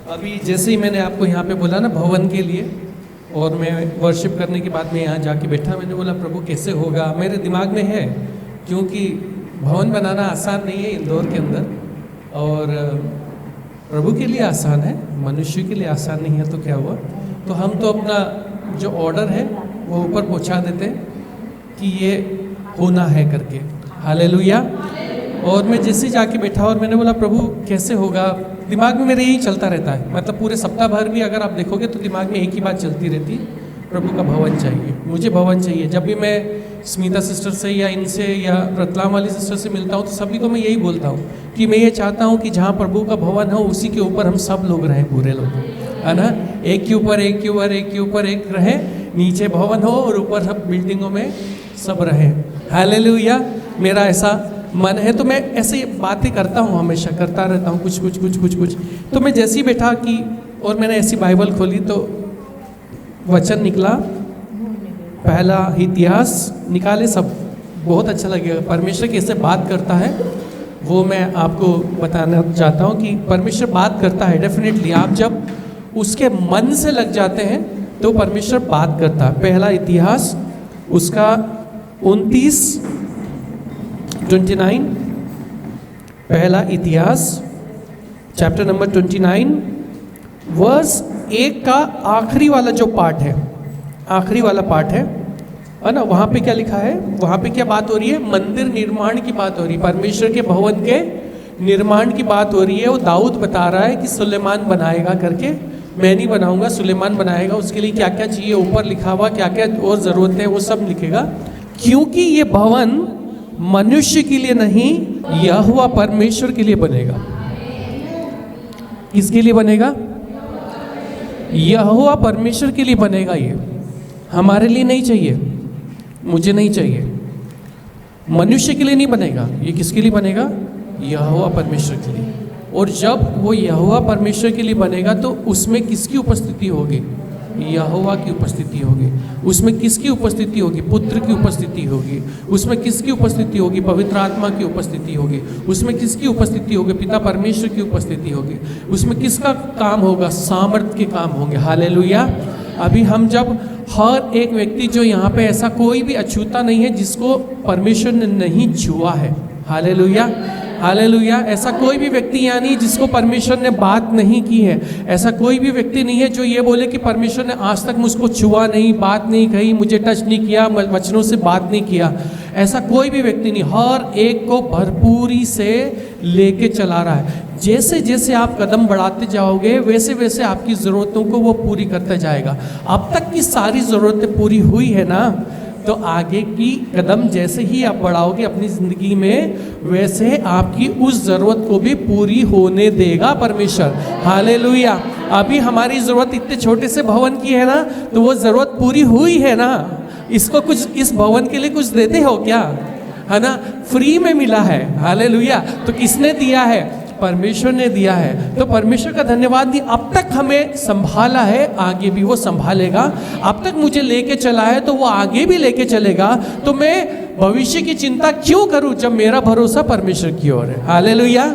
अभी जैसे ही मैंने आपको यहाँ पे बोला ना भवन के लिए, और मैं वर्शिप करने के बाद में यहाँ जाके बैठा, मैंने बोला प्रभु कैसे होगा, मेरे दिमाग में है, क्योंकि भवन बनाना आसान नहीं है इंदौर के अंदर, और प्रभु के लिए आसान है, मनुष्य के लिए आसान नहीं है। तो क्या हुआ, तो हम तो अपना जो ऑर्डर है वो ऊपर पहुँचा देते हैं कि ये होना है करके। हालेलुया। और मैं जैसे जाके बैठा और मैंने बोला प्रभु कैसे होगा, दिमाग में मेरे यही चलता रहता है, मतलब पूरे सप्ताह भर भी अगर आप देखोगे तो दिमाग में एक ही बात चलती रहती, प्रभु का भवन चाहिए, मुझे भवन चाहिए। जब भी मैं स्मिता सिस्टर से या इनसे या रतलाम वाली सिस्टर से मिलता हूँ तो सभी को मैं यही बोलता हूँ कि मैं ये चाहता हूँ कि जहाँ प्रभु का भवन हो उसी के ऊपर हम सब लोग रहें, पूरे लोग, है ना, एक के ऊपर एक के ऊपर एक के ऊपर एक रहे, नीचे भवन हो और ऊपर सब बिल्डिंगों में सब रहे। हालेलुया। मेरा ऐसा मन है, तो मैं ऐसे बातें करता हूँ, हमेशा करता रहता हूँ, कुछ। तो मैं जैसे ही बैठा कि और मैंने ऐसी बाइबल खोली तो वचन निकला, पहला इतिहास निकाले, सब बहुत अच्छा लगेगा। परमेश्वर कैसे बात करता है वो मैं आपको बताना चाहता हूँ कि परमेश्वर बात करता है डेफिनेटली। आप जब उसके मन से लग जाते हैं तो परमेश्वर बात करता है। पहला इतिहास उसका 29 पहला इतिहास चैप्टर नंबर 29 वर्स 1 का आखिरी वाला जो पार्ट है, आखिरी वाला पार्ट है ना, वहाँ पे क्या लिखा है, वहाँ पे क्या बात हो रही है, मंदिर निर्माण की बात हो रही है, परमेश्वर के भवन के निर्माण की बात हो रही है। वो दाऊद बता रहा है कि सुलेमान बनाएगा करके, मैं नहीं बनाऊंगा, सुलेमान बनाएगा, उसके लिए क्या क्या चाहिए ऊपर लिखा हुआ, क्या क्या और ज़रूरत है वो सब लिखेगा, क्योंकि ये भवन मनुष्य के लिए नहीं यहोवा परमेश्वर के लिए बनेगा। किसके लिए बनेगा? यहोवा परमेश्वर के लिए बनेगा। ये हमारे लिए नहीं चाहिए, मुझे नहीं चाहिए, मनुष्य के लिए नहीं बनेगा। ये किसके लिए बनेगा? यहोवा परमेश्वर के लिए। और जब वो यहोवा परमेश्वर के लिए बनेगा तो उसमें किसकी उपस्थिति होगी? यहोवा की उपस्थिति होगी। उसमें किसकी उपस्थिति होगी? पुत्र की उपस्थिति होगी। उसमें किसकी उपस्थिति होगी? पवित्र आत्मा की उपस्थिति होगी। उसमें किसकी उपस्थिति होगी? पिता परमेश्वर की उपस्थिति होगी। उसमें किसका काम होगा? सामर्थ के काम होंगे। हालेलुया। अभी हम जब हर एक व्यक्ति जो यहाँ पे, ऐसा कोई भी अछूता नहीं है जिसको परमेश्वर ने नहीं छुआ है। Hallelujah, hallelujah. ऐसा कोई भी व्यक्ति यहाँ नहीं जिसको परमेश्वर ने बात नहीं की है। ऐसा कोई भी व्यक्ति नहीं है जो ये बोले कि परमेश्वर ने आज तक मुझको छुआ नहीं, बात नहीं कही, मुझे टच नहीं किया, वचनों से बात नहीं किया। ऐसा कोई भी व्यक्ति नहीं, हर एक को भरपूरी से लेके चला रहा है। जैसे जैसे आप कदम बढ़ाते जाओगे वैसे वैसे आपकी ज़रूरतों को वो पूरी करता जाएगा। अब तक की सारी ज़रूरतें पूरी हुई है ना, तो आगे की कदम जैसे ही आप बढ़ाओगे अपनी ज़िंदगी में, वैसे आपकी उस ज़रूरत को भी पूरी होने देगा परमेश्वर। हालेलुया। अभी हमारी ज़रूरत इतने छोटे से भवन की है ना, तो वो ज़रूरत पूरी हुई है ना। इसको कुछ, इस भवन के लिए कुछ देते हो क्या? है ना, फ्री में मिला है। हालेलुया। तो किसने दिया है? परमेश्वर ने दिया है। तो परमेश्वर का धन्यवाद दी, अब तक हमें संभाला है, आगे भी वो संभालेगा। अब तक मुझे लेके चला है तो वो आगे भी लेके चलेगा। तो मैं भविष्य की चिंता क्यों करूं जब मेरा भरोसा परमेश्वर की ओर है। हालेलुया।